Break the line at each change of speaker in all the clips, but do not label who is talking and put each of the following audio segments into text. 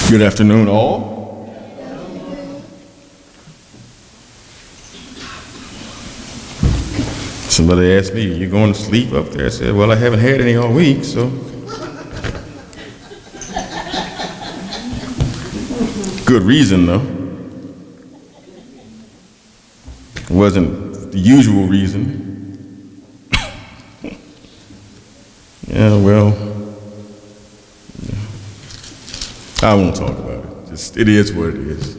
Good afternoon, all. Somebody asked me, "You going to sleep up there?" I said, "Well, I haven't had any all week, so." Good reason, though. It wasn't the usual reason. Yeah, well, I won't talk about it. Just, it is what it is.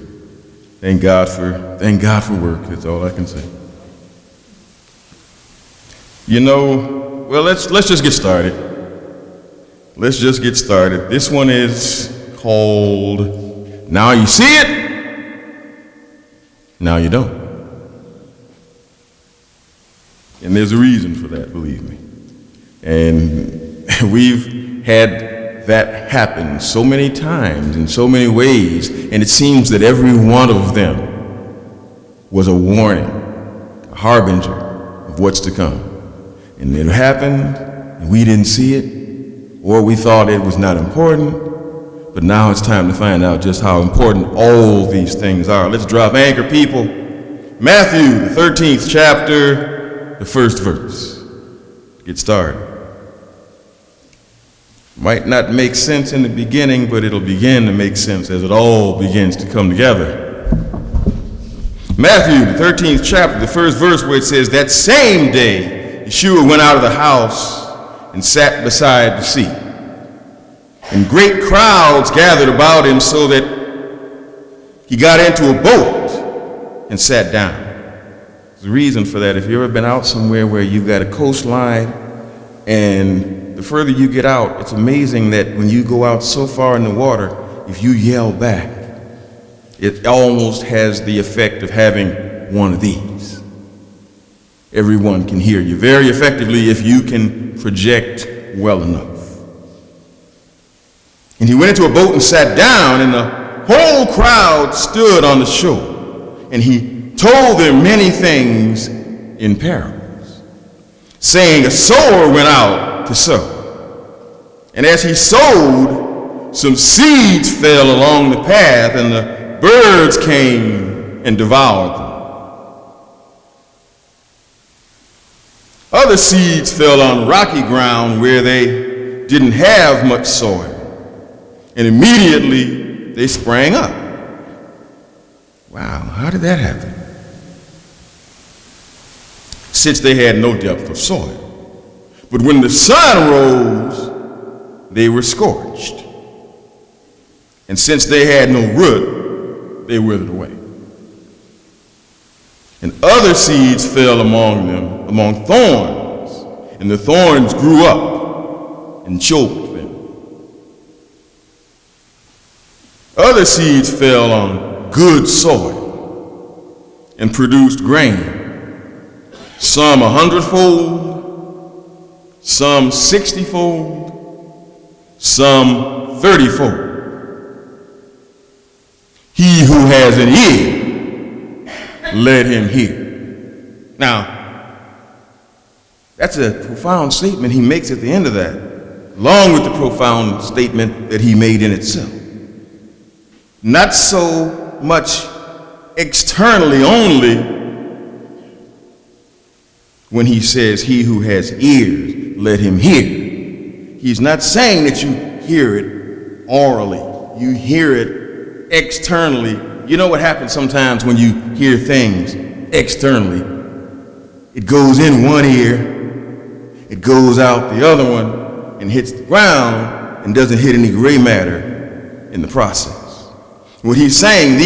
Thank God for work. That's all I can say. You know, well, let's just get started. Let's just get started. This one is called "Now You See It, Now You Don't." And there's a reason for that, believe me. And we've had that happen so many times in so many ways, and it seems that every one of them was a warning, a harbinger of what's to come. And it happened, and we didn't see it, or we thought it was not important, but now it's time to find out just how important all these things are. Let's drop anchor, people. Matthew, the 13th chapter, the first verse. Get started. Might not make sense in the beginning, but it'll begin to make sense as it all begins to come together. Matthew, the 13th chapter, the first verse, where it says, "That same day, Yeshua went out of the house and sat beside the sea. And great crowds gathered about him, so that he got into a boat and sat down." There's a reason for that. If you've ever been out somewhere where you've got a coastline, and the further you get out, it's amazing that when you go out so far in the water, if you yell back, it almost has the effect of having one of these. Everyone can hear you very effectively if you can project well enough. And he went into a boat and sat down, and the whole crowd stood on the shore. And he told them many things in parables, saying, "A sower went out to sow. And as he sowed, some seeds fell along the path, and the birds came and devoured them. Other seeds fell on rocky ground where they didn't have much soil, and immediately they sprang up." Wow, how did that happen? Since they had no depth of soil. But when the sun rose, they were scorched. And since they had no root, they withered away. And other seeds fell among thorns, and the thorns grew up and choked them. Other seeds fell on good soil and produced grain, some 100-fold, some 60-fold, some 30-fold. He who has an ear, let him hear. Now, that's a profound statement he makes at the end of that, along with the profound statement that he made in itself. Not so much externally only, when he says, "He who has ears, let him hear." He's not saying that you hear it orally. You hear it externally. You know what happens sometimes when you hear things externally? It goes in one ear, it goes out the other one, and hits the ground and doesn't hit any gray matter in the process. What he's saying,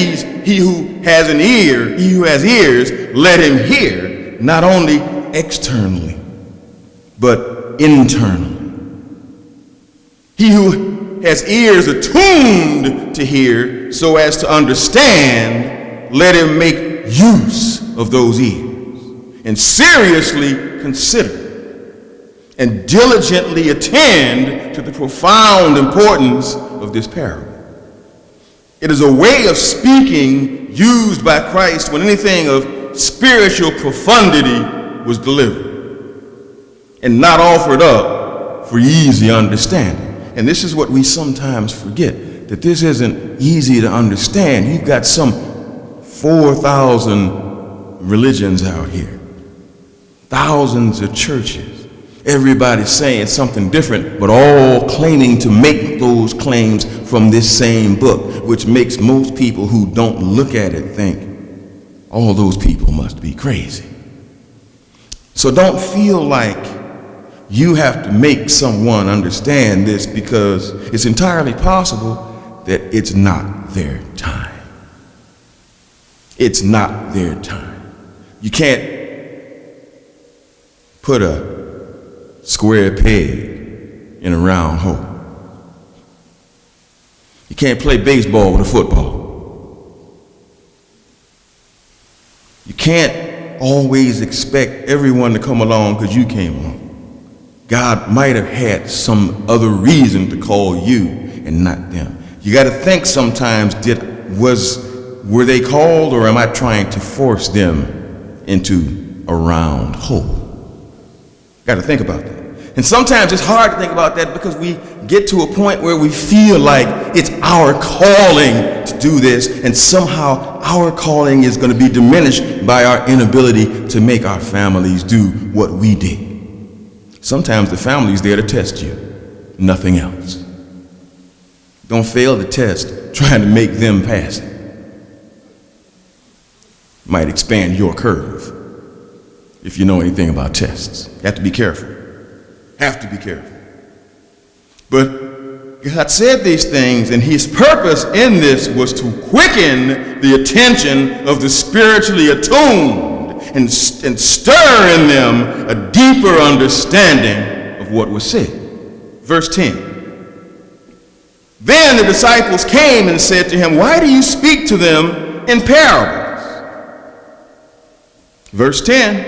he who has an ear, he who has ears, let him hear, not only externally, but internally. He who has ears attuned to hear so as to understand, let him make use of those ears and seriously consider and diligently attend to the profound importance of this parable. It is a way of speaking used by Christ when anything of spiritual profundity was delivered and not offered up for easy understanding. And this is what we sometimes forget. that this isn't easy to understand. You've got some 4,000 religions out here, thousands of churches, everybody saying something different, but all claiming to make those claims from this same book, which makes most people who don't look at it think, all those people must be crazy. So don't feel like you have to make someone understand this, because it's entirely possible that it's not their time. It's not their time. You can't put a square peg in a round hole. You can't play baseball with a football. You can't always expect everyone to come along because you came along. God might have had some other reason to call you and not them. You got to think sometimes, were they called, or am I trying to force them into a round hole? Got to think about that. And sometimes it's hard to think about that because we get to a point where we feel like it's our calling to do this, and somehow our calling is going to be diminished by our inability to make our families do what we did. Sometimes the family's there to test you, nothing else. Don't fail the test trying to make them pass it. Might expand your curve if you know anything about tests. You have to be careful. Have to be careful. But God said these things, and his purpose in this was to quicken the attention of the spiritually attuned and stir in them a deeper understanding of what was said. Verse 10. Then the disciples came and said to him, "Why do you speak to them in parables?" Verse 10.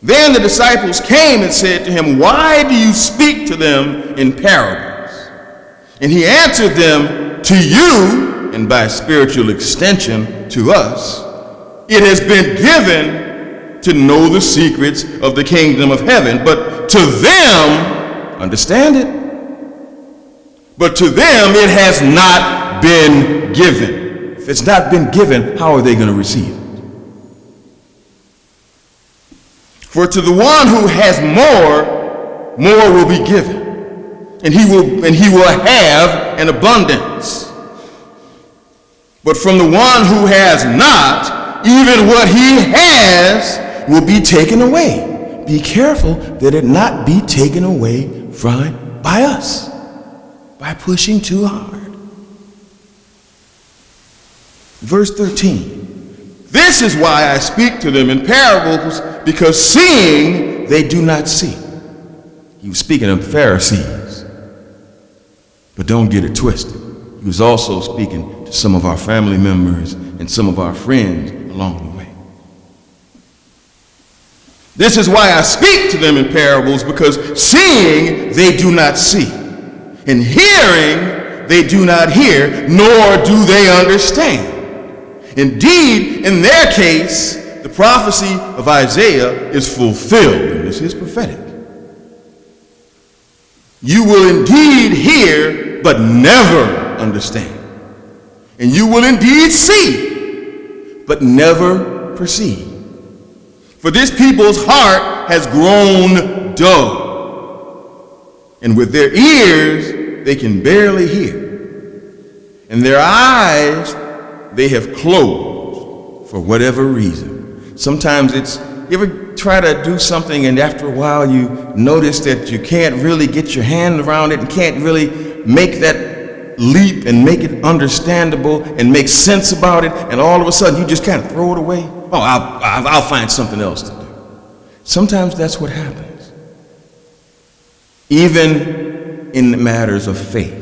Then the disciples came and said to him, "Why do you speak to them in parables?" And he answered them, "To you, and by spiritual extension to us, it has been given to know the secrets of the kingdom of heaven. But to them," understand it, "but to them it has not been given." If it's not been given, how are they going to receive it? "For to the one who has more, more will be given, and he will have an abundance. But from the one who has not, even what he has will be taken away." Be careful that it not be taken away by us, by pushing too hard. Verse 13. "This is why I speak to them in parables, because seeing they do not see." He was speaking of the Pharisees. But don't get it twisted. He was also speaking to some of our family members and some of our friends along the way. "This is why I speak to them in parables, because seeing they do not see, and hearing they do not hear, nor do they understand. Indeed, in their case, the prophecy of Isaiah is fulfilled," and this is prophetic. "You will indeed hear, but never understand. And you will indeed see, but never perceive. For this people's heart has grown dull, and with their ears they can barely hear, and their eyes they have closed for whatever reason." Sometimes you ever try to do something and after a while you notice that you can't really get your hand around it and can't really make that leap and make it understandable and make sense about it, and all of a sudden you just kind of throw it away? "Oh, I'll find something else to do." Sometimes that's what happens. Even in matters of faith,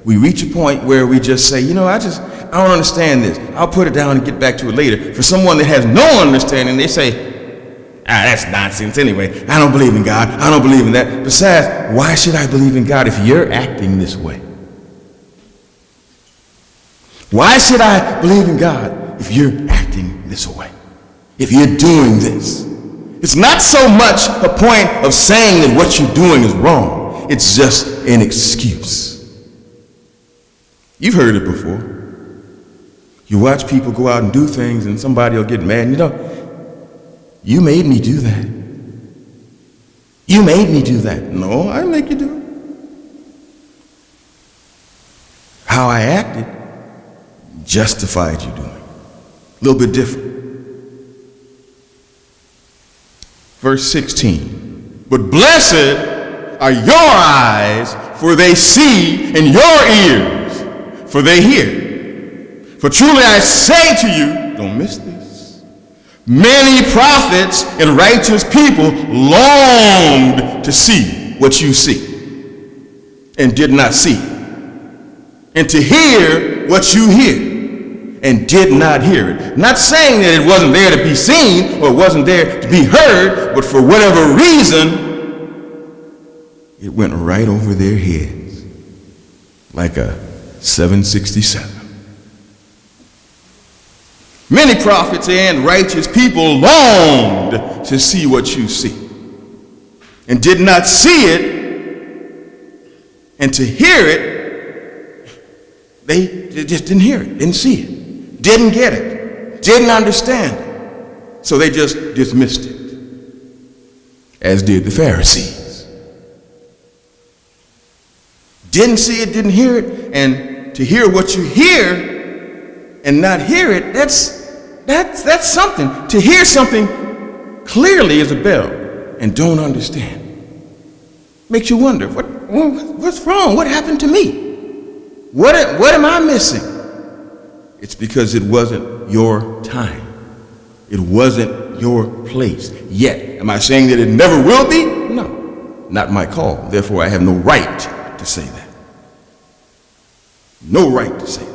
we reach a point where we just say, I don't understand this. I'll put it down and get back to it later. For someone that has no understanding, they say, that's nonsense anyway. I don't believe in God. I don't believe in that. Besides, why should I believe in God if you're acting this way? Why should I believe in God if you're acting this way? If you're doing this? It's not so much a point of saying that what you're doing is wrong. It's just an excuse. You've heard it before. You watch people go out and do things and somebody will get mad. You made me do that. You made me do that. No, I didn't make you do it. How I acted justified you doing it. A little bit different. Verse 16. But blessed are your eyes, for they see, and your ears, for they hear. For truly I say to you, don't miss this, many prophets and righteous people longed to see what you see and did not see, and to hear what you hear and did not hear it. Not saying that it wasn't there to be seen or it wasn't there to be heard, but for whatever reason, it went right over their heads like a 767. Many prophets and righteous people longed to see what you see and did not see it, and to hear it, they just didn't hear it, didn't see it, didn't get it, didn't understand it. So they just dismissed it, as did the Pharisees. Didn't see it, didn't hear it, and to hear what you hear and not hear it, that's something. To hear something clearly is a bell and don't understand. Makes you wonder, what's wrong? What happened to me? What am I missing? It's because it wasn't your time. It wasn't your place yet. Am I saying that it never will be? No, not my call. Therefore, I have no right to say that. No right to say that.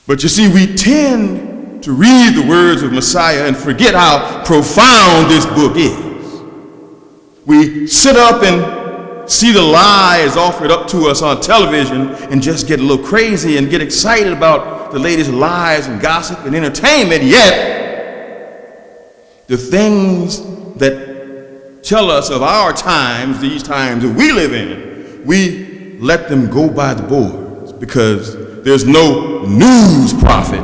But you see, we tend to read the words of Messiah and forget how profound this book is. We sit up and see the lies offered up to us on television and just get a little crazy and get excited about the latest lies and gossip and entertainment, yet the things that tell us of our times, these times that we live in, we let them go by the boards because there's no news prophet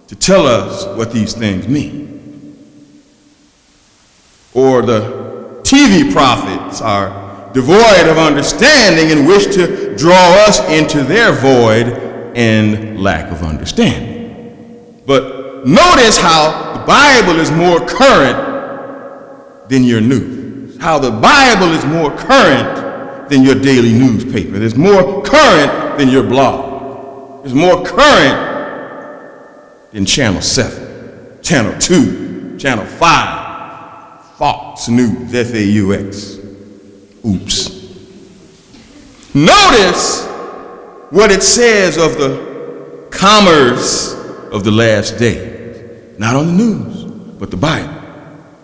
to tell us what these things mean. Or the TV prophets are devoid of understanding and wish to draw us into their void and lack of understanding. But notice how the Bible is more current than your news. How the Bible is more current than your daily newspaper. It's more current than your blog. It's more current than Channel 7, Channel 2, Channel 5, Fox News, FAUX. Oops. Notice what it says of the commerce of the last days. Not on the news, but the Bible.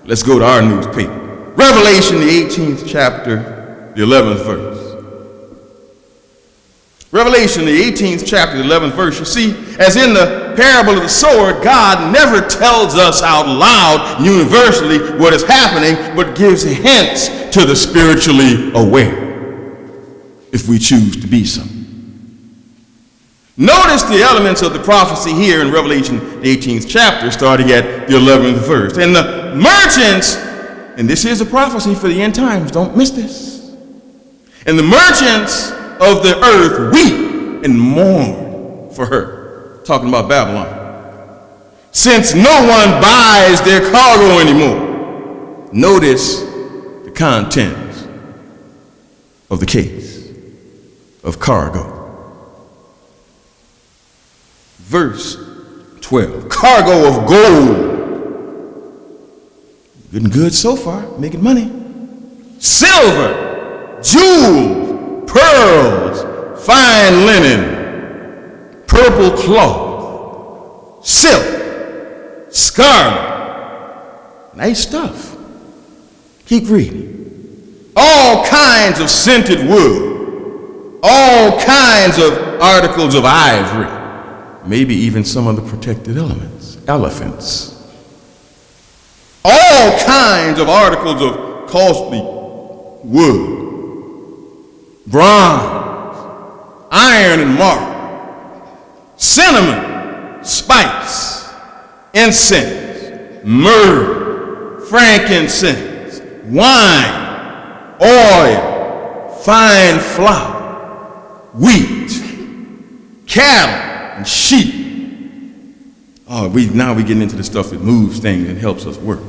Let's go to our newspaper. Revelation, the 18th chapter, the 11th verse. Revelation, the 18th chapter, the 11th verse. You see, as in the parable of the sword, God never tells us out loud, universally, what is happening, but gives hints to the spiritually aware, if we choose to be so. Notice the elements of the prophecy here in Revelation, the 18th chapter, starting at the 11th verse. And the merchants, and this is a prophecy for the end times, don't miss this. And the merchants of the earth weep and mourn for her. Talking about Babylon. Since no one buys their cargo anymore. Notice the contents of the case of cargo. Verse 12. Cargo of gold. Getting good so far, making money. Silver, jewels, pearls, fine linen, purple cloth, silk, scarlet. Nice stuff. Keep reading. All kinds of scented wood, all kinds of articles of ivory, maybe even some of the protected elements, elephants. All kinds of articles of costly wood, bronze, iron and marble, cinnamon, spice, incense, myrrh, frankincense, wine, oil, fine flour, wheat, cattle, and sheep. Oh, now we're getting into the stuff that moves things and helps us work.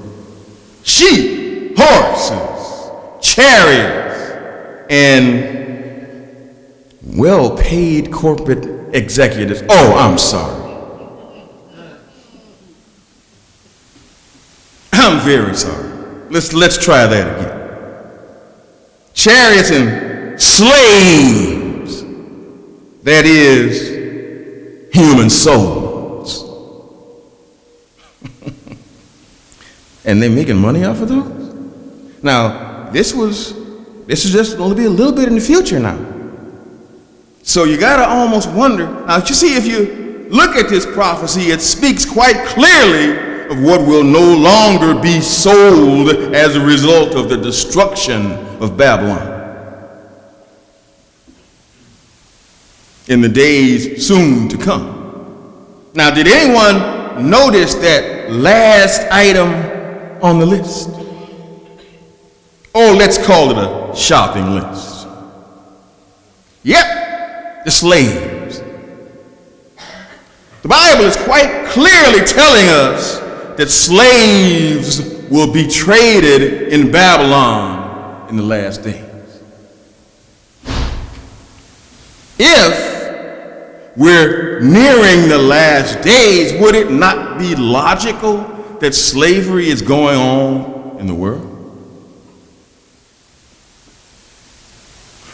Sheep, horses, chariots, and well-paid corporate executives. Oh, I'm sorry. I'm very sorry. Let's try that again. Chariots and slaves, that is, human souls. And they're making money off of those? Now, this is just going to be a little bit in the future now. So you got to almost wonder. Now, you see, if you look at this prophecy, it speaks quite clearly of what will no longer be sold as a result of the destruction of Babylon in the days soon to come. Now, did anyone notice that last item on the list? Or let's call it a shopping list. Yep, the slaves. The Bible is quite clearly telling us that slaves will be traded in Babylon in the last days. If we're nearing the last days, would it not be logical that slavery is going on in the world?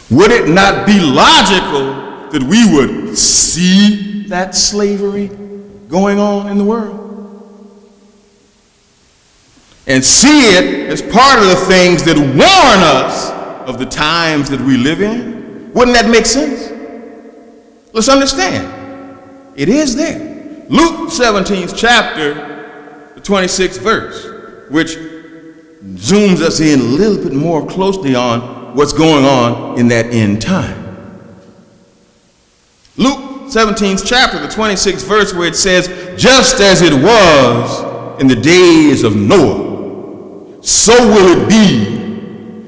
Would it not be logical that we would see that slavery going on in the world? And see it as part of the things that warn us of the times that we live in? Wouldn't that make sense? Let's understand. It is there. Luke 17th chapter, the 26th verse, which zooms us in a little bit more closely on what's going on in that end time. Luke 17th chapter, the 26th verse, where it says, just as it was in the days of Noah, so will it be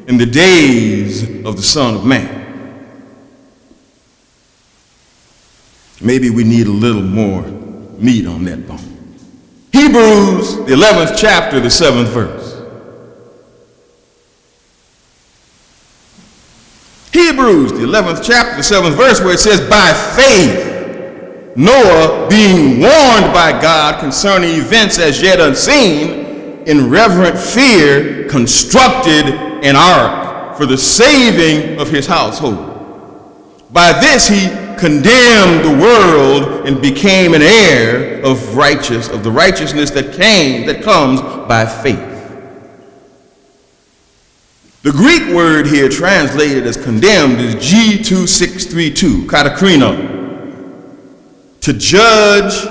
in the days of the Son of Man. Maybe we need a little more meat on that bone. Hebrews, the 11th chapter, the 7th verse. Hebrews, the 11th chapter, the 7th verse, where it says, by faith, Noah, being warned by God concerning events as yet unseen, in reverent fear, constructed an ark for the saving of his household. By this he condemned the world and became an heir of the righteousness that comes by faith. The Greek word here translated as condemned is G2632, katakrino. To judge,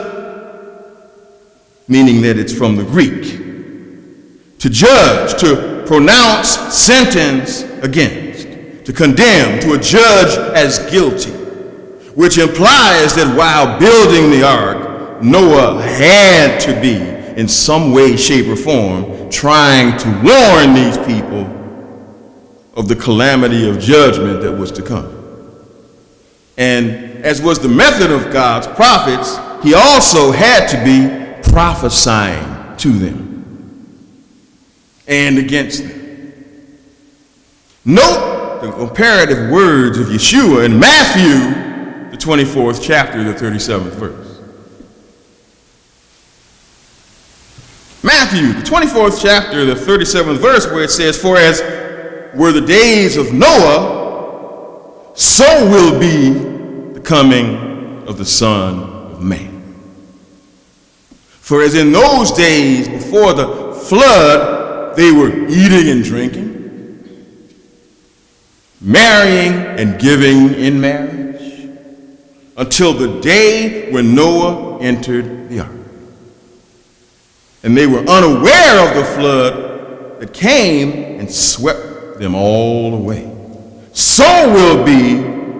meaning that it's from the Greek. To judge, to pronounce sentence against. To condemn, to adjudge as guilty. Which implies that while building the ark, Noah had to be, in some way, shape, or form, trying to warn these people of the calamity of judgment that was to come. And as was the method of God's prophets, he also had to be prophesying to them and against them. Note the comparative words of Yeshua in Matthew, the 24th chapter, the 37th verse. Matthew, the 24th chapter, the 37th verse, where it says, for as were the days of Noah, so will be the coming of the Son of Man. For as in those days before the flood, they were eating and drinking, marrying and giving in marriage, until the day when Noah entered the ark. And they were unaware of the flood that came and swept them all away. So will be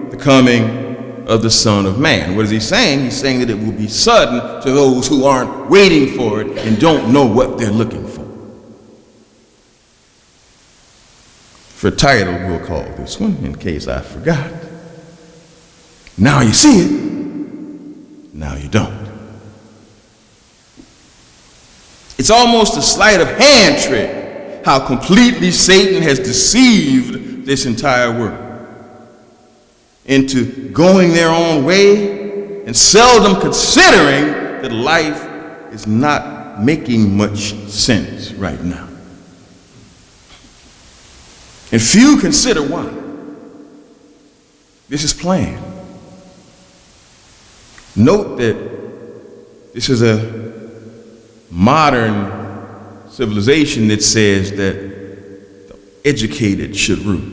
the coming of the Son of Man. What is he saying? He's saying that it will be sudden to those who aren't waiting for it and don't know what they're looking for. For title, we'll call this one, in case I forgot. Now you see it, now you don't. It's almost a sleight of hand trick how completely Satan has deceived this entire world into going their own way and seldom considering that life is not making much sense right now. And few consider why. This is planned. Note that this is a modern civilization that says that the educated should rule,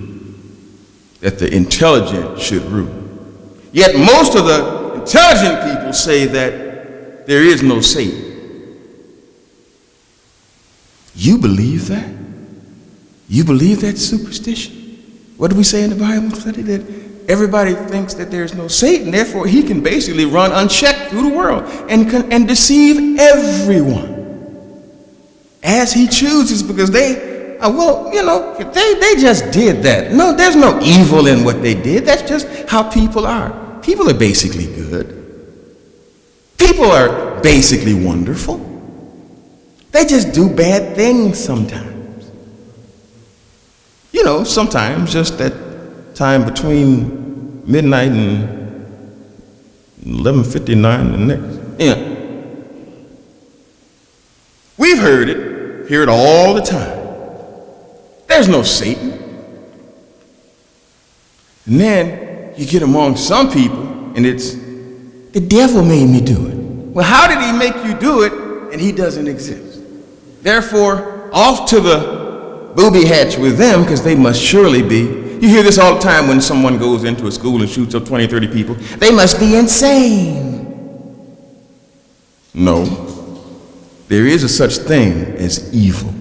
that the intelligent should rule. Yet most of the intelligent people say that there is no Satan. You believe that? You believe that superstition? What do we say in the Bible study? That everybody thinks that there's no Satan, therefore he can basically run unchecked through the world and deceive everyone as he chooses, because they just did that. No, there's no evil in what they did. That's just how people are. People are basically good. People are basically wonderful. They just do bad things sometimes. You know, sometimes just that time between midnight and 11:59 the next. Yeah. We've heard it, hear it all the time. There's no Satan. And then you get among some people and it's, the devil made me do it. Well, how did he make you do it and he doesn't exist? Therefore, off to the booby hatch with them, because they must surely be. You hear this all the time when someone goes into a school and shoots up 20, 30 people. They must be insane. No. There is a such thing as evil.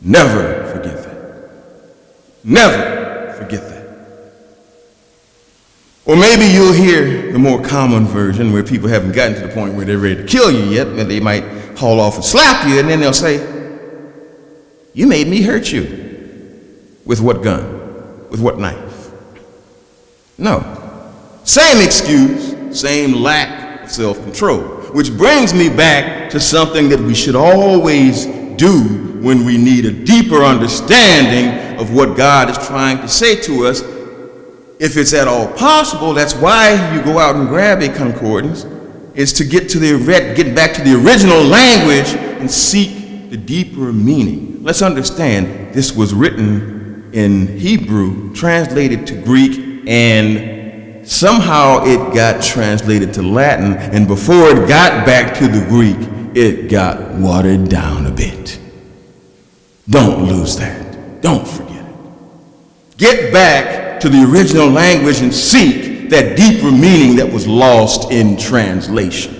Never forget that. Never forget that. Or maybe you'll hear the more common version where people haven't gotten to the point where they're ready to kill you yet, and they might haul off and slap you, and then they'll say, you made me hurt you. With what gun? With what knife? No. Same excuse, same lack of self-control. Which brings me back to something that we should always do when we need a deeper understanding of what God is trying to say to us. If it's at all possible, that's why you go out and grab a concordance, is to get back to the original language and seek the deeper meaning. Let's understand this was written in Hebrew, translated to Greek, and somehow it got translated to Latin, and before it got back to the Greek, it got watered down a bit. Don't lose that. Don't forget it. Get back to the original language and seek that deeper meaning that was lost in translation.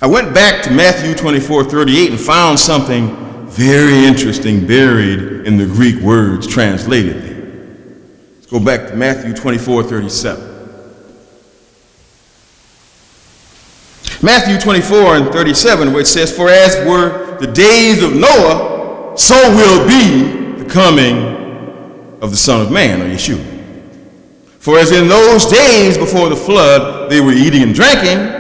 I went back to Matthew 24:38 and found something very interesting buried in the Greek words translated there. Let's go back to Matthew 24:37. Matthew 24:37, where it says, for as were the days of Noah, so will be the coming of the Son of Man, or Yeshua. For as in those days before the flood, they were eating and drinking.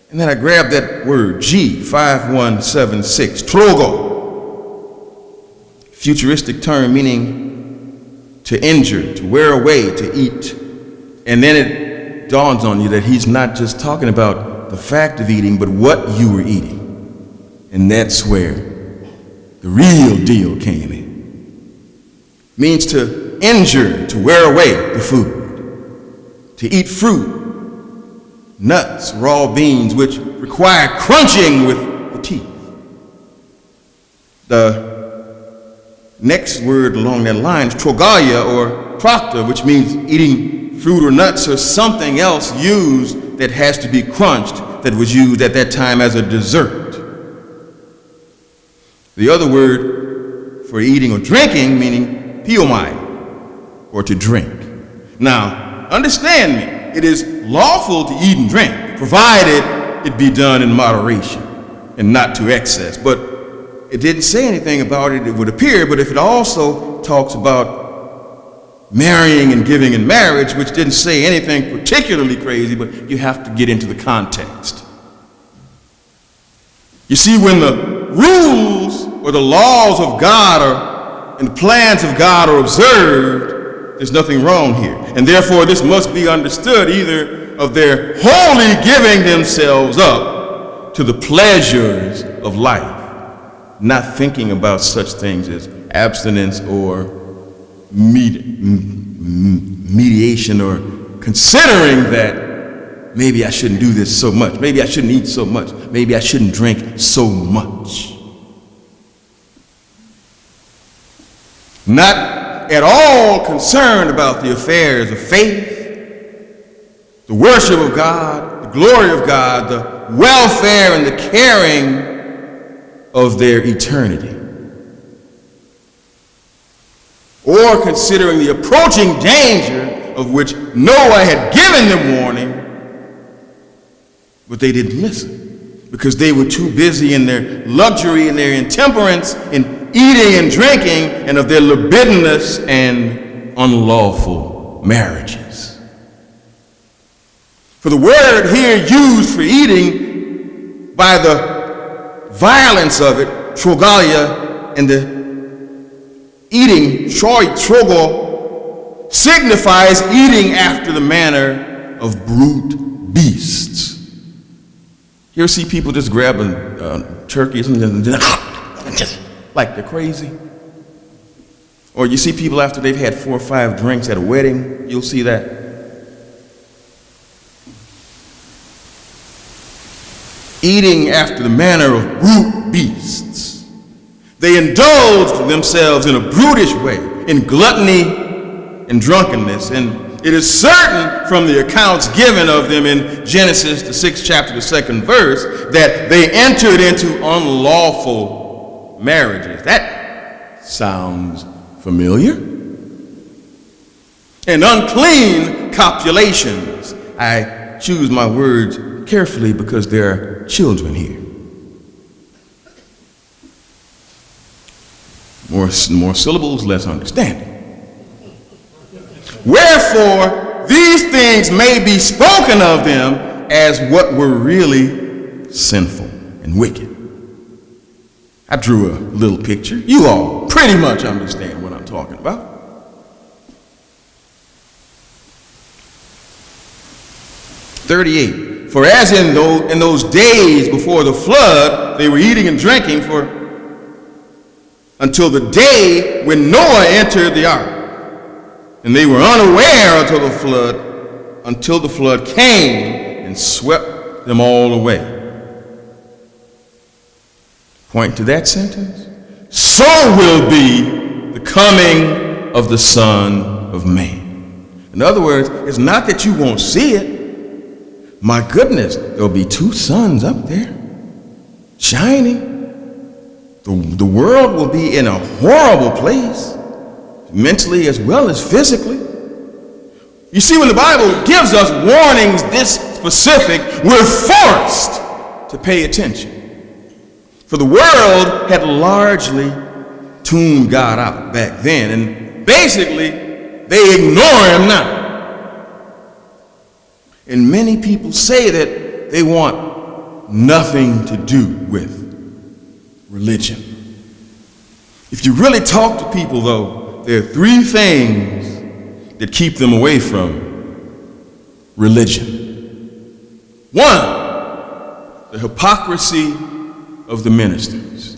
And then I grabbed that word, G, 5176, trogo. Futuristic term meaning to injure, to wear away, to eat. And then it dawns on you that he's not just talking about the fact of eating, but what you were eating. And that's where the real deal came in. Means to injure, to wear away the food. To eat fruit, nuts, raw beans, which require crunching with the teeth. The next word along that line is trogalia or procta, which means eating fruit or nuts or something else used that has to be crunched, that was used at that time as a dessert. The other word for eating or drinking, meaning piomai, or to drink. Now, understand me, it is lawful to eat and drink, provided it be done in moderation and not to excess. But it didn't say anything about it, it would appear, but if it also talks about marrying and giving in marriage, which didn't say anything particularly crazy, but you have to get into the context. You see, when the rules or the laws of God and the plans of God are observed, there's nothing wrong here. And therefore, this must be understood either of their wholly giving themselves up to the pleasures of life, not thinking about such things as abstinence or mediation, or considering that maybe I shouldn't do this so much, maybe I shouldn't eat so much, maybe I shouldn't drink so much. Not at all concerned about the affairs of faith, the worship of God, the glory of God, the welfare and the caring of their eternity, or considering the approaching danger of which Noah had given them warning, but they didn't listen because they were too busy in their luxury and their intemperance in eating and drinking, and of their libidinous and unlawful marriages. For the word here used for eating, by the violence of it, trogalia, and the eating, trogo, signifies eating after the manner of brute beasts. You ever see people just grab a turkey or something and just like they're crazy? Or you see people after they've had 4 or 5 drinks at a wedding, you'll see that. Eating after the manner of brute beasts. They indulged themselves in a brutish way, in gluttony and drunkenness. And it is certain from the accounts given of them in Genesis, the 6th chapter, the 2nd verse, that they entered into unlawful marriages. That sounds familiar. And unclean copulations. I choose my words carefully because there are children here. More syllables, less understanding. Wherefore, these things may be spoken of them as what were really sinful and wicked. I drew a little picture. You all pretty much understand what I'm talking about. (38) For as in those days before the flood, they were eating and drinking until the day when Noah entered the ark. And they were unaware until the flood came and swept them all away. Point to that sentence. So will be the coming of the Son of Man. In other words, it's not that you won't see it. My goodness, there'll be 2 suns up there shining. The world will be in a horrible place, mentally as well as physically. You see, when the Bible gives us warnings this specific, we're forced to pay attention. For the world had largely tuned God out back then, and basically they ignore him now. And many people say that they want nothing to do with religion. If you really talk to people, though, there are 3 things that keep them away from religion. 1, the hypocrisy of the ministers.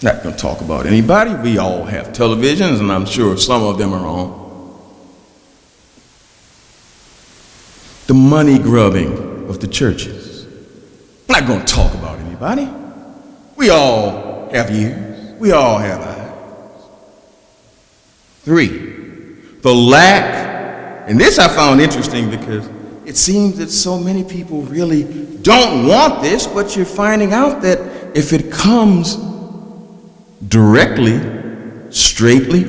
Not going to talk about anybody. We all have televisions, and I'm sure some of them are on. The money grubbing of the churches. I'm not going to talk about anybody. We all have ears. We all have eyes. 3, the lack, and this I found interesting because it seems that so many people really don't want this, but you're finding out that if it comes directly straightly,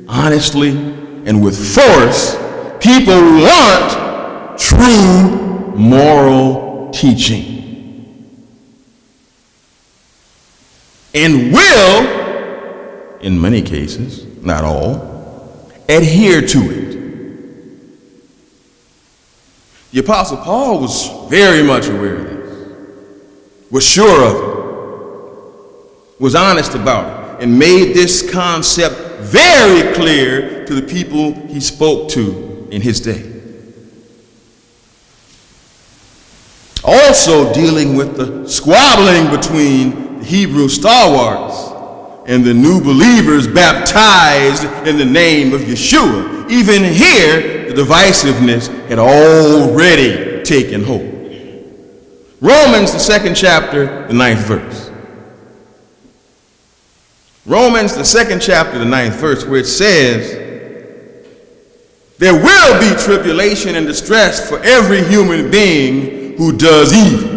honestly, and with force, people want true moral teaching and will, in many cases, not all, adhere to it. The Apostle Paul was very much aware of this, was sure of it, was honest about it, and made this concept very clear to the people he spoke to in his day. Also dealing with the squabbling between the Hebrew stalwarts and the new believers baptized in the name of Yeshua. Even here, the divisiveness had already taken hold. Romans, the 2nd chapter, the 9th verse. Romans, the 2nd chapter, the 9th verse, where it says, there will be tribulation and distress for every human being who does evil.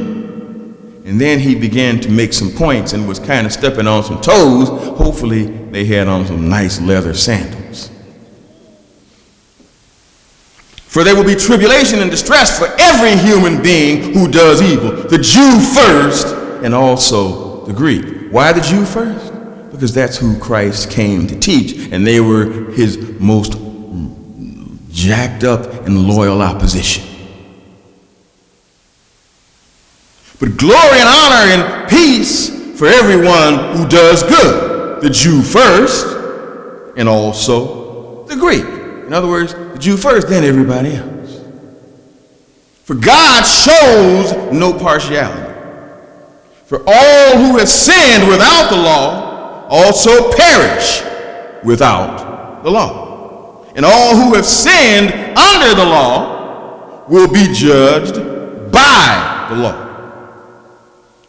And then he began to make some points and was kind of stepping on some toes. Hopefully they had on some nice leather sandals. For there will be tribulation and distress for every human being who does evil. The Jew first and also the Greek. Why the Jew first? Because that's who Christ came to teach, and they were his most jacked up and loyal opposition. But glory and honor and peace for everyone who does good. The Jew first and also the Greek. In other words, the Jew first, then everybody else. For God shows no partiality. For all who have sinned without the law also perish without the law. And all who have sinned under the law will be judged by the law.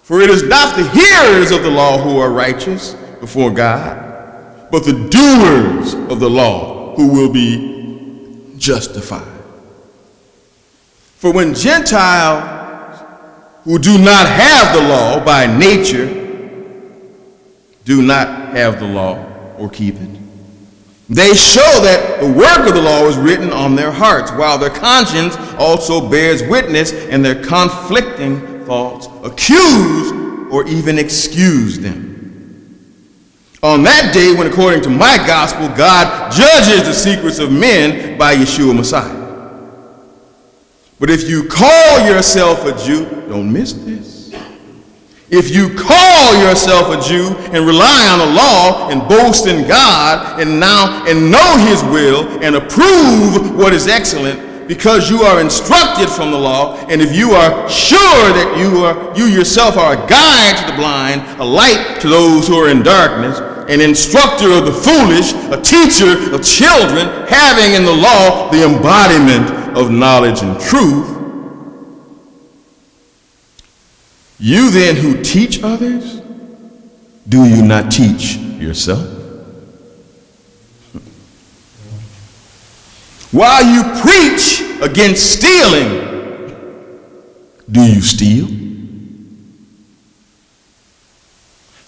For it is not the hearers of the law who are righteous before God, but the doers of the law who will be justified. For when Gentiles who do not have the law by nature do not have the law or keep it, they show that the work of the law is written on their hearts, while their conscience also bears witness, and their conflicting thoughts accuse or even excuse them. On that day, when according to my gospel, God judges the secrets of men by Yeshua Messiah. But if you call yourself a Jew, don't miss this. If you call yourself a Jew and rely on the law and boast in God and know his will and approve what is excellent, because you are instructed from the law, and if you are sure that you yourself are a guide to the blind, a light to those who are in darkness, an instructor of the foolish, a teacher of children, having in the law the embodiment of knowledge and truth, you then who teach others, do you not teach yourself? While you preach against stealing, do you steal?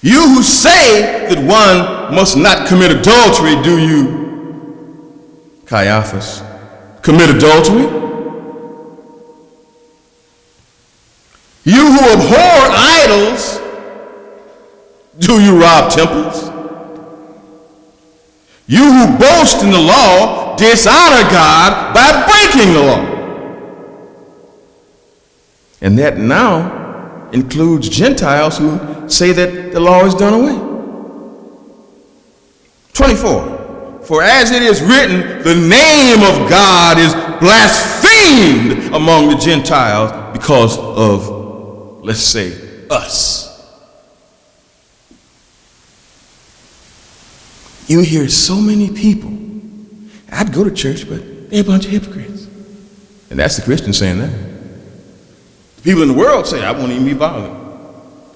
You who say that one must not commit adultery, do you, Caiaphas, commit adultery? You who abhor idols, do you rob temples? You who boast in the law, dishonor God by breaking the law. And that now includes Gentiles who say that the law is done away. 24. For as it is written, the name of God is blasphemed among the Gentiles because of, let's say, us. You hear so many people. I'd go to church, but they're a bunch of hypocrites. And that's the Christian saying that. The people in the world say, I won't even be bothered.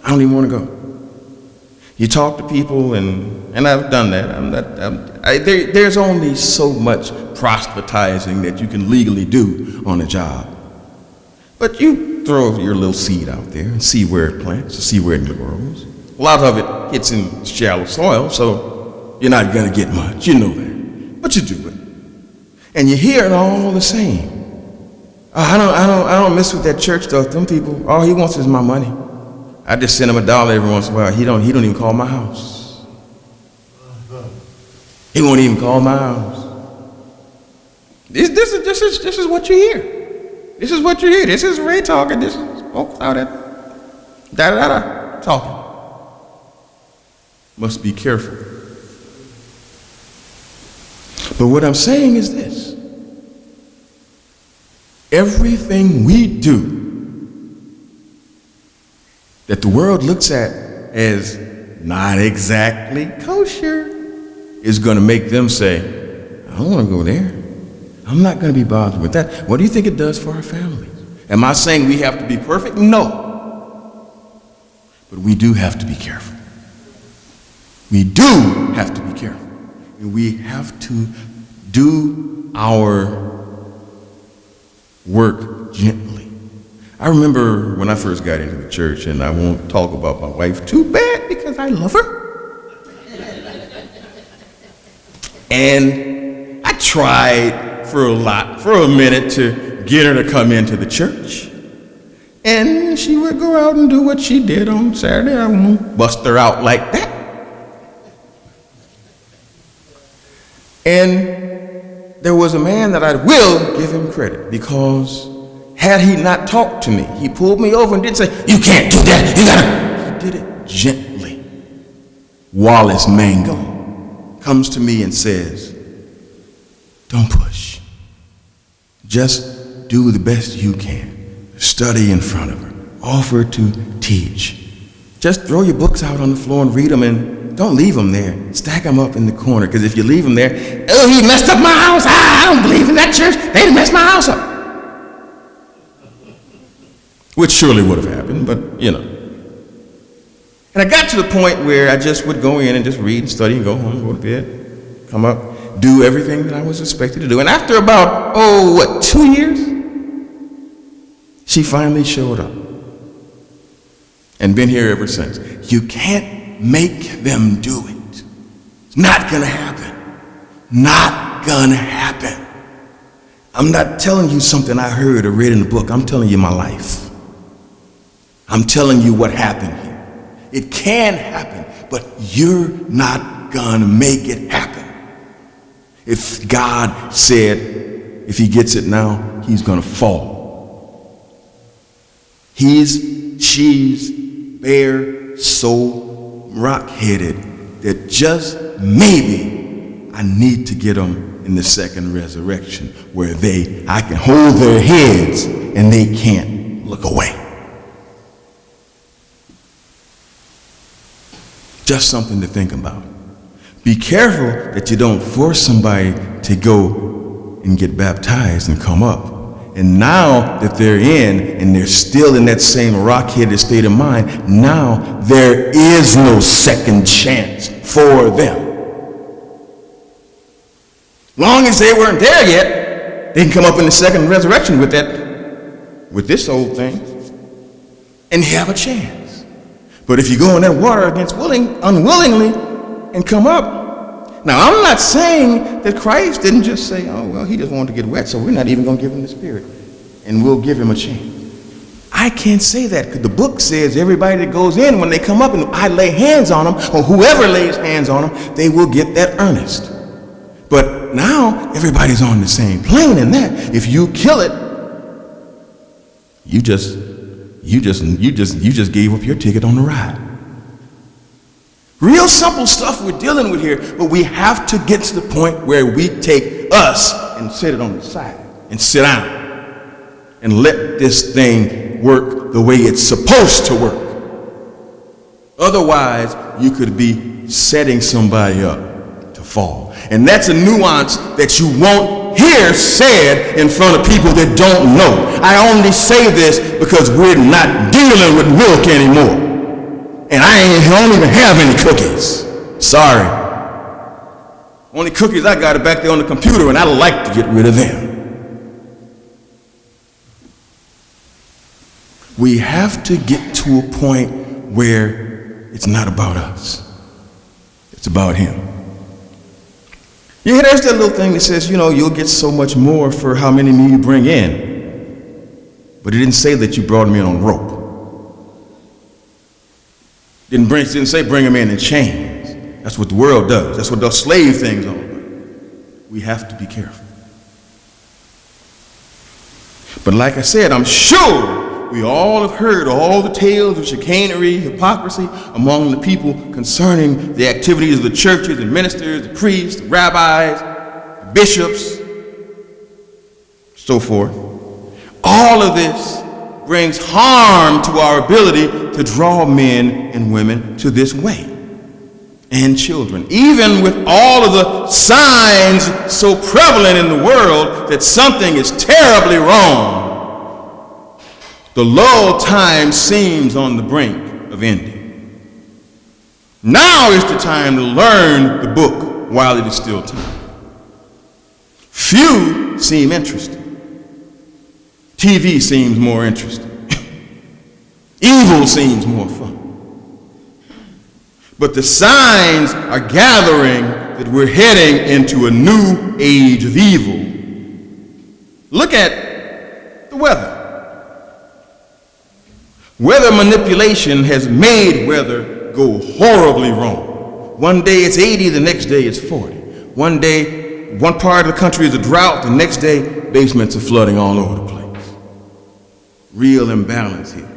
I don't even want to go. You talk to people, and I've done that. There's only so much proselytizing that you can legally do on a job. But you throw your little seed out there and see where it plants, see where it grows. A lot of it hits in shallow soil, so you're not going to get much. You know that. But you do it. And you hear it all the same. I don't mess with that church stuff. Them people, all he wants is my money. I just send him $1 every once in a while. He don't even call my house. He won't even call my house. This is what you hear. This is what you hear. This is Ray talking. This is folks out there talking. Must be careful. But what I'm saying is this. Everything we do that the world looks at as not exactly kosher is going to make them say, I don't want to go there. I'm not going to be bothered with that. What do you think it does for our families? Am I saying we have to be perfect? No. But we do have to be careful. We do have to be careful. And we have to do our work gently. I remember when I first got into the church, and I won't talk about my wife too bad because I love her. And I tried for a minute to get her to come into the church. And she would go out and do what she did on Saturday. I won't bust her out like that. And there was a man that I will give him credit, because had he not talked to me, he pulled me over and didn't say, you can't do that, you gotta. He did it gently. Wallace Mango comes to me and says, don't push. Just do the best you can. Study in front of her. Offer to teach. Just throw your books out on the floor and read them, and don't leave them there. Stack them up in the corner, because if you leave them there, oh, he messed up my house. I don't believe in that church. They done messed my house up. Which surely would have happened, but you know. And I got to the point where I just would go in and just read and study and go home, go to bed, come up, do everything that I was expected to do. And after about, 2 years, she finally showed up and been here ever since. You can't make them do it. It's not gonna happen. Not gonna happen. I'm not telling you something I heard or read in the book. I'm telling you my life. I'm telling you what happened here. It can happen, but you're not gonna make it happen. If God said, if he gets it now, he's gonna fall. She's bare, so rock-headed that just maybe I need to get them in the second resurrection, where I can hold their heads and they can't look away. Just something to think about. Be careful that you don't force somebody to go and get baptized and come up. And now that they're in, and they're still in that same rock-headed state of mind, now there is no second chance for them. Long as they weren't there yet, they can come up in the second resurrection with this old thing, and have a chance. But if you go in that water unwillingly and come up, now I'm not saying that Christ didn't just say, oh, well, he just wanted to get wet, so we're not even going to give him the Spirit, and we'll give him a chance. I can't say that, because the book says everybody that goes in, when they come up and I lay hands on them, or whoever lays hands on them, they will get that earnest. But now everybody's on the same plane in that. If you kill it, you just gave up your ticket on the ride. Real simple stuff we're dealing with here, but we have to get to the point where we take us and set it on the side and sit down and let this thing work the way it's supposed to work. Otherwise, you could be setting somebody up to fall. And that's a nuance that you won't hear said in front of people that don't know. I only say this because we're not dealing with milk anymore. And I don't even have any cookies. Sorry. Only cookies I got are back there on the computer, and I like to get rid of them. We have to get to a point where it's not about us. It's about him. Yeah, there's that little thing that says, you'll get so much more for how many you bring in. But it didn't say that you brought them in on rope. Didn't say bring them in chains. That's what the world does. That's what those slave things are about. We have to be careful. But like I said, I'm sure we all have heard all the tales of chicanery, hypocrisy among the people concerning the activities of the churches, the ministers, the priests, the rabbis, the bishops, so forth. All of this brings harm to our ability to draw men and women to this way, and children. Even with all of the signs so prevalent in the world that something is terribly wrong, the lull time seems on the brink of ending. Now is the time to learn the book while it is still time. Few seem interested. TV seems more interesting. Evil seems more fun. But the signs are gathering that we're heading into a new age of evil. Look at the weather. Weather manipulation has made weather go horribly wrong. One day it's 80, the next day it's 40. One day, one part of the country is a drought, the next day basements are flooding all over the place. Real imbalance here.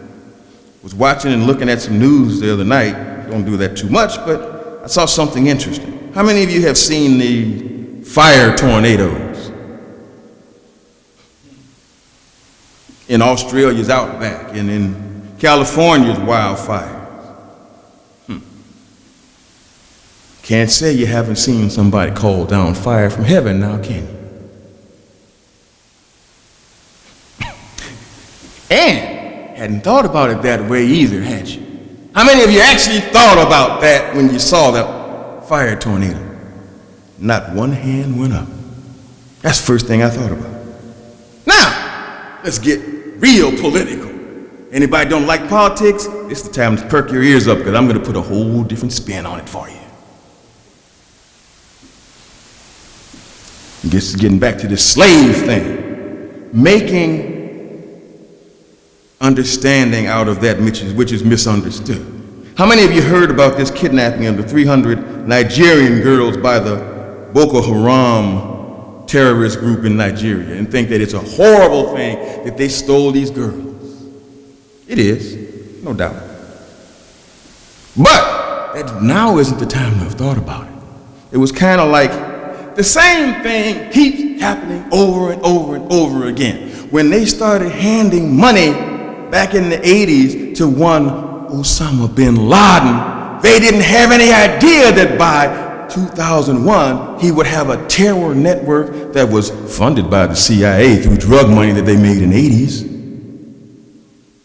Was watching and looking at some news the other night. Don't do that too much, but I saw something interesting. How many of you have seen the fire tornadoes in Australia's outback and in California's wildfires? Can't say you haven't seen somebody call down fire from heaven now, can you? And hadn't thought about it that way either, had you? How many of you actually thought about that when you saw that fire tornado? Not one hand went up. That's the first thing I thought about. Now, let's get real political. Anybody don't like politics? It's the time to perk your ears up, because I'm going to put a whole different spin on it for you. I guess getting back to this slave thing. Making understanding out of that which is misunderstood. How many of you heard about this kidnapping of the 300 Nigerian girls by the Boko Haram terrorist group in Nigeria and think that it's a horrible thing that they stole these girls? It is, no doubt. But that now isn't the time to have thought about it. It was kind of like the same thing keeps happening over and over and over again. When they started handing money back in the 80s to one Osama bin Laden, they didn't have any idea that by 2001 he would have a terror network that was funded by the CIA through drug money that they made in the 80s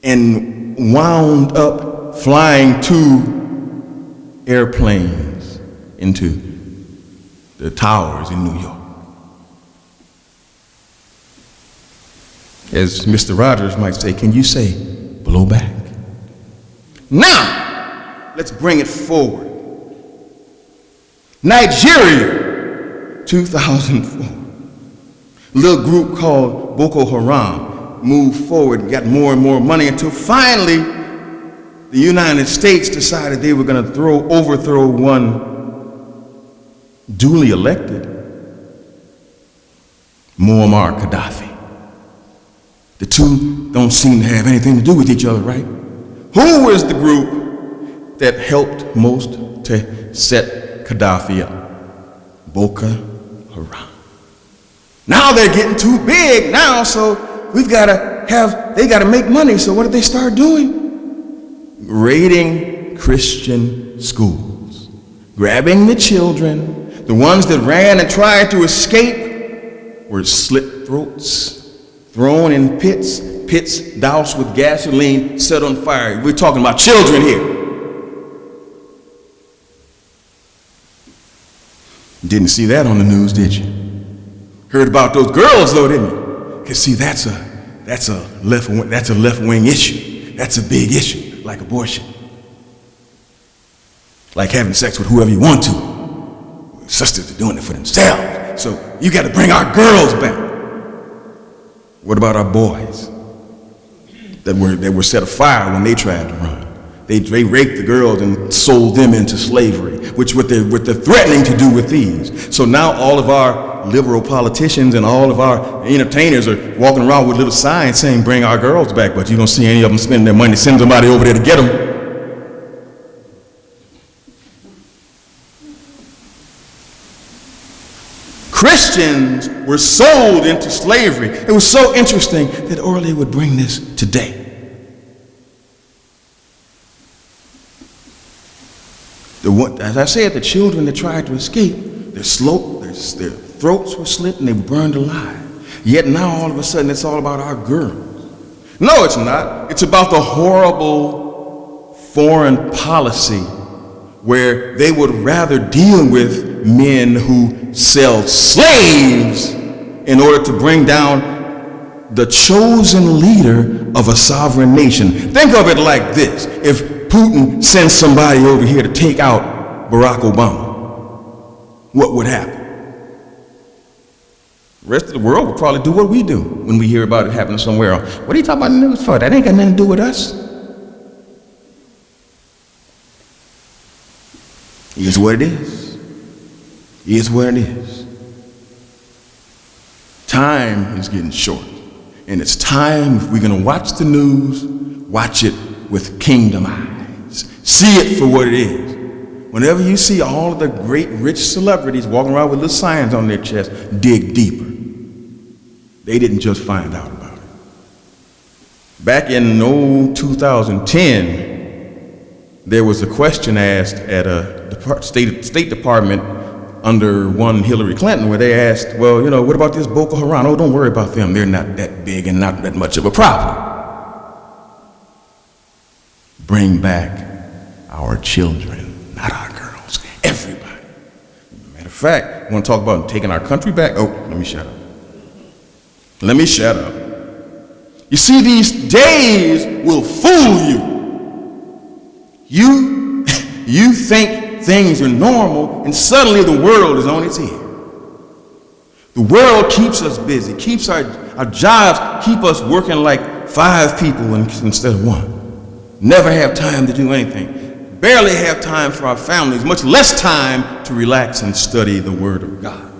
and wound up flying 2 airplanes into the towers in New York. As Mr. Rogers might say, can you say, blow back? Now, let's bring it forward. Nigeria, 2004. A little group called Boko Haram moved forward, got more and more money until finally the United States decided they were going to overthrow one duly elected, Muammar Gaddafi. The two don't seem to have anything to do with each other, right? Who was the group that helped most to set Gaddafi up? Boko Haram. Now they're getting too big now, so they gotta make money. So what did they start doing? Raiding Christian schools, grabbing the children. The ones that ran and tried to escape were slit throats, thrown in pits doused with gasoline, set on fire. We're talking about children here. Didn't see that on the news, did you? Heard about those girls though, didn't you? Because see, that's a left-wing issue. That's a big issue, like abortion. Like having sex with whoever you want to. sisters are doing it for themselves. So you got to bring our girls back. What about our boys that were set afire when they tried to run? They raped the girls and sold them into slavery, which what they're threatening to do with these. So now all of our liberal politicians and all of our entertainers are walking around with little signs saying, bring our girls back, but you don't see any of them spending their money to send somebody over there to get them. Christians were sold into slavery. It was so interesting that Orly would bring this today. As I said, the children that tried to escape, their throats were slit and they were burned alive. Yet now all of a sudden it's all about our girls. No, it's not. It's about the horrible foreign policy where they would rather deal with men who sell slaves in order to bring down the chosen leader of a sovereign nation. Think of it like this. If Putin sends somebody over here to take out Barack Obama, what would happen? The rest of the world would probably do what we do when we hear about it happening somewhere else. What are you talking about in the news for? That ain't got nothing to do with us. Here's what it is. Here's what it is. Time is getting short. And it's time, if we're going to watch the news, watch it with kingdom eyes. See it for what it is. Whenever you see all of the great rich celebrities walking around with little signs on their chest, dig deeper. They didn't just find out about it. Back in 2010, there was a question asked at a State Department under one Hillary Clinton where they asked, well, you know, what about this Boko Haram? Oh, don't worry about them. They're not that big and not that much of a problem. Bring back our children, not our girls, everybody. Matter of fact, I want to talk about taking our country back. Oh, let me shut up. Let me shut up. You see, these days will fool you. You think things are normal, and suddenly the world is on its head. The world keeps us busy, keeps our jobs, keep us working like 5 people instead of 1. Never have time to do anything. Barely have time for our families, much less time to relax and study the Word of God.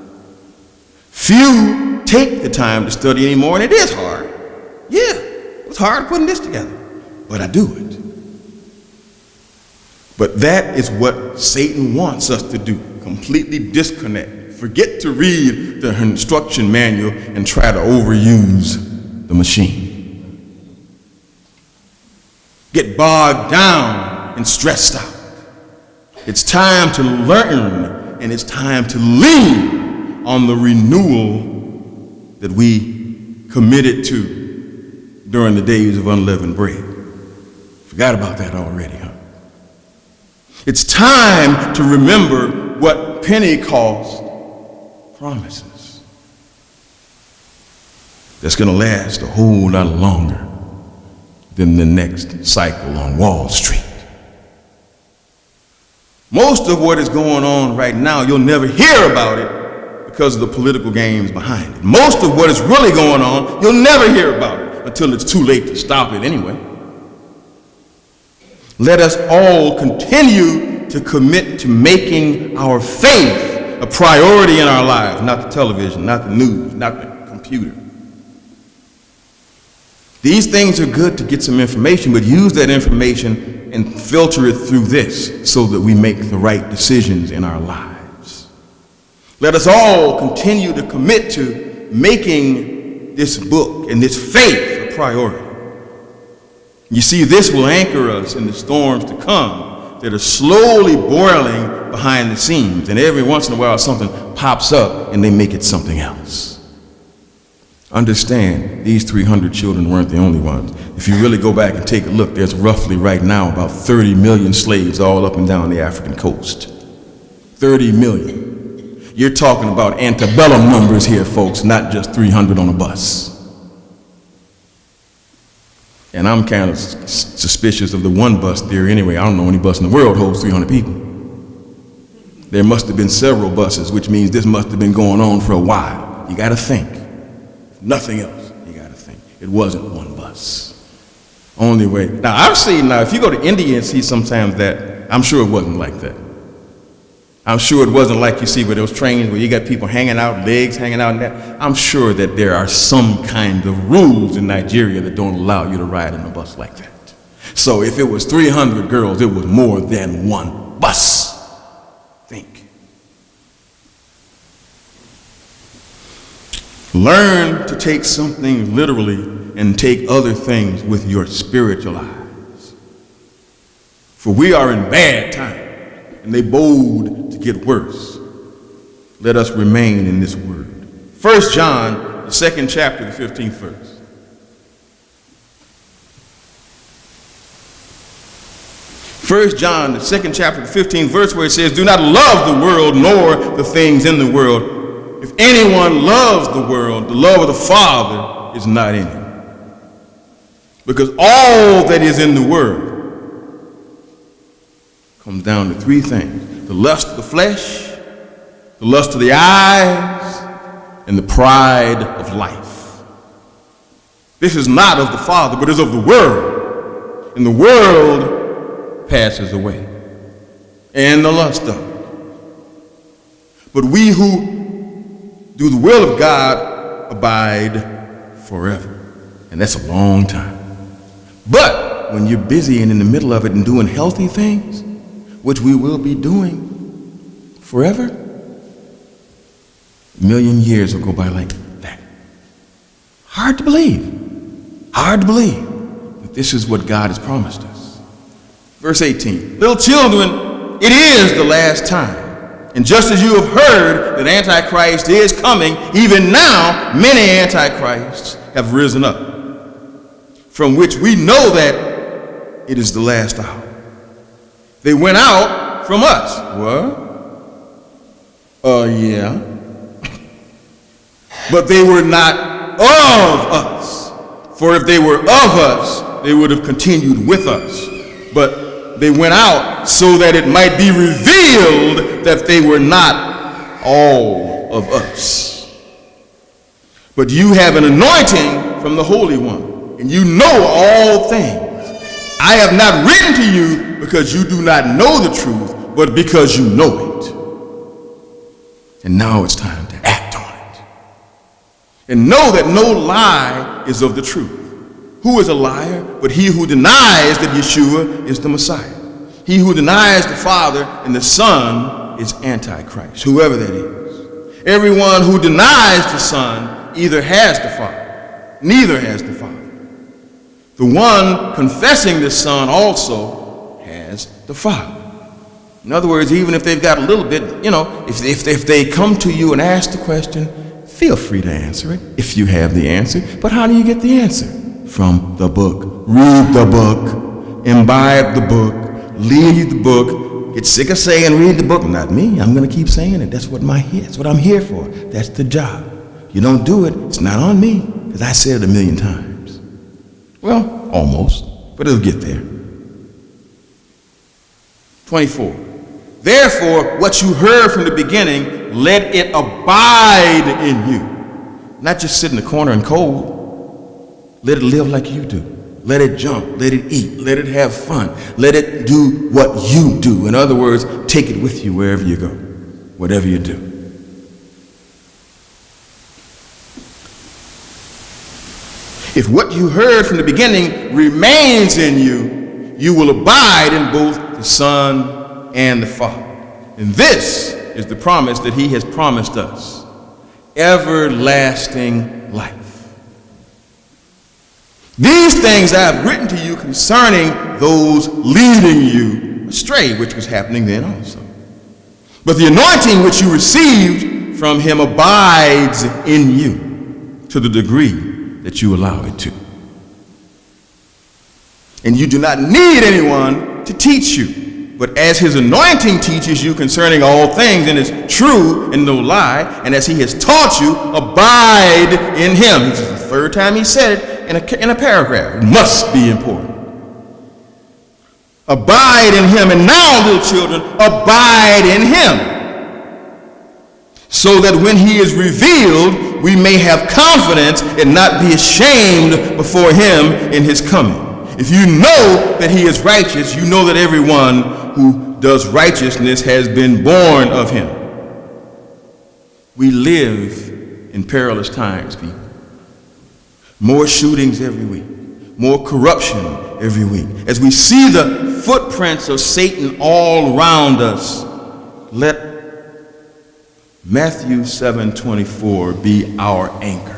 Few take the time to study anymore, and it is hard. Yeah, it's hard putting this together, but I do it. But that is what Satan wants us to do, completely disconnect. Forget to read the instruction manual and try to overuse the machine. Get bogged down and stressed out. It's time to learn, and it's time to lean on the renewal that we committed to during the days of unleavened bread. Forgot about that already, huh? It's time to remember what Pentecost promises. That's going to last a whole lot longer than the next cycle on Wall Street. Most of what is going on right now, you'll never hear about it because of the political games behind it. Most of what is really going on, you'll never hear about it until it's too late to stop it anyway. Let us all continue to commit to making our faith a priority in our lives, not the television, not the news, not the computer. These things are good to get some information, but use that information and filter it through this so that we make the right decisions in our lives. Let us all continue to commit to making this book and this faith a priority. You see, this will anchor us in the storms to come that are slowly boiling behind the scenes, and every once in a while something pops up and they make it something else. Understand, these 300 children weren't the only ones. If you really go back and take a look, there's roughly right now about 30 million slaves all up and down the African coast. 30 million. You're talking about antebellum numbers here, folks, not just 300 on a bus. And I'm kind of suspicious of the one bus theory anyway. I don't know any bus in the world holds 300 people. There must have been several buses, which means this must have been going on for a while. You got to think. If nothing else, you got to think. It wasn't one bus. Only way. Now, I've seen, if you go to India and see sometimes that, I'm sure it wasn't like that. I'm sure it wasn't like you see with those trains where you got people hanging out, legs hanging out and that. I'm sure that there are some kind of rules in Nigeria that don't allow you to ride in a bus like that. So if it was 300 girls, it was more than one bus. Think. Learn to take something literally and take other things with your spiritual eyes. For we are in bad times, and they bold to get worse. Let us remain in this word. 1 John, the 2nd chapter, the 15th verse. 1 John, the 2nd chapter, the 15th verse, where it says, do not love the world nor the things in the world. If anyone loves the world, the love of the Father is not in him. Because all that is in the world comes down to three things: the lust of the flesh, the lust of the eyes, and the pride of life. This is not of the Father, but is of the world. And the world passes away, and the lust of it. But we who do the will of God abide forever. And that's a long time. But when you're busy and in the middle of it and doing healthy things, which we will be doing forever, a million years will go by like that. Hard to believe. Hard to believe that this is what God has promised us. Verse 18, little children, it is the last time. And just as you have heard that Antichrist is coming, even now many Antichrists have risen up, from which we know that it is the last hour. They went out from us. What? Yeah. But they were not of us. For if they were of us, they would have continued with us. But they went out so that it might be revealed that they were not all of us. But you have an anointing from the Holy One, and you know all things. I have not written to you because you do not know the truth, but because you know it. And now it's time to act on it. And know that no lie is of the truth. Who is a liar but he who denies that Yeshua is the Messiah? He who denies the Father and the Son is Antichrist, whoever that is. Everyone who denies the Son either has the Father, neither has the Father. The one confessing the Son also has the Father. In other words, even if they've got a little bit, if they come to you and ask the question, feel free to answer it if you have the answer. But how do you get the answer? From the book. Read the book. Imbibe the book. Lead the book. Get sick of saying read the book. Not me. I'm going to keep saying it. That's what I'm here for. That's the job. You don't do it, it's not on me, because I said it 1,000,000 times. Well, almost, but it'll get there. 24. Therefore, what you heard from the beginning, let it abide in you. Not just sit in the corner and cold. Let it live like you do. Let it jump. Let it eat. Let it have fun. Let it do what you do. In other words, take it with you wherever you go, whatever you do. If what you heard from the beginning remains in you, you will abide in both the Son and the Father. And this is the promise that he has promised us: everlasting life. These things I have written to you concerning those leading you astray, which was happening then also. But the anointing which you received from him abides in you to the degree that you allow it to. And you do not need anyone to teach you, but as his anointing teaches you concerning all things, and is true and no lie, and as he has taught you, abide in him. This is the third time he said it in a paragraph. It must be important. Abide in him, and now, little children, abide in him. so that when he is revealed, we may have confidence and not be ashamed before him in his coming. If you know that he is righteous, you know that everyone who does righteousness has been born of him. We live in perilous times, people. More shootings every week, more corruption every week. As we see the footprints of Satan all around us, let Matthew 7:24 be our anchor.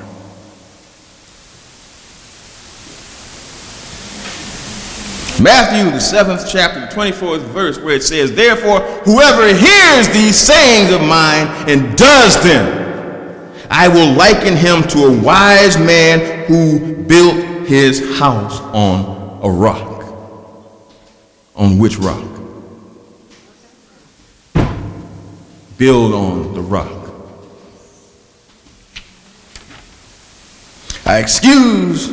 Matthew, the 7th chapter, the 24th verse, where it says, "Therefore, whoever hears these sayings of mine and does them, I will liken him to a wise man who built his house on a rock." On which rock? Build on the rock. I excuse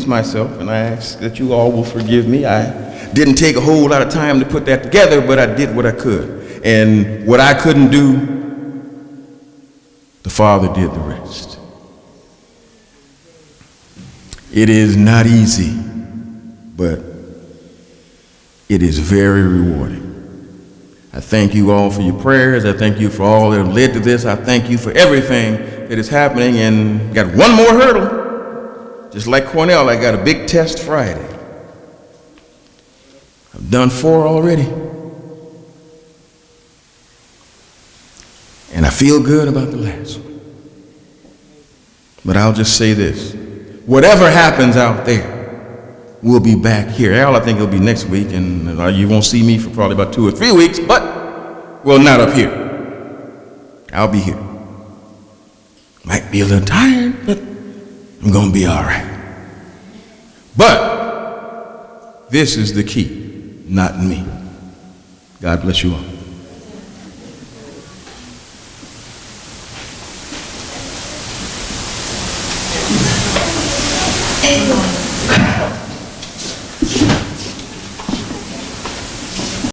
myself, and I ask that you all will forgive me. I didn't take a whole lot of time to put that together, but I did what I could. And what I couldn't do, the Father did the rest. It is not easy, but it is very rewarding. I thank you all for your prayers. I thank you for all that have led to this. I thank you for everything that is happening. And got one more hurdle. Just like Cornell, I got a big test Friday. I've done 4 already. And I feel good about the last one. But I'll just say this. Whatever happens out there, we'll be back here. Al, I think it'll be next week, and you won't see me for probably about 2 or 3 weeks, but, well, not up here. I'll be here. Might be a little tired, but I'm going to be all right. But this is the key, not me. God bless you all.
Amen.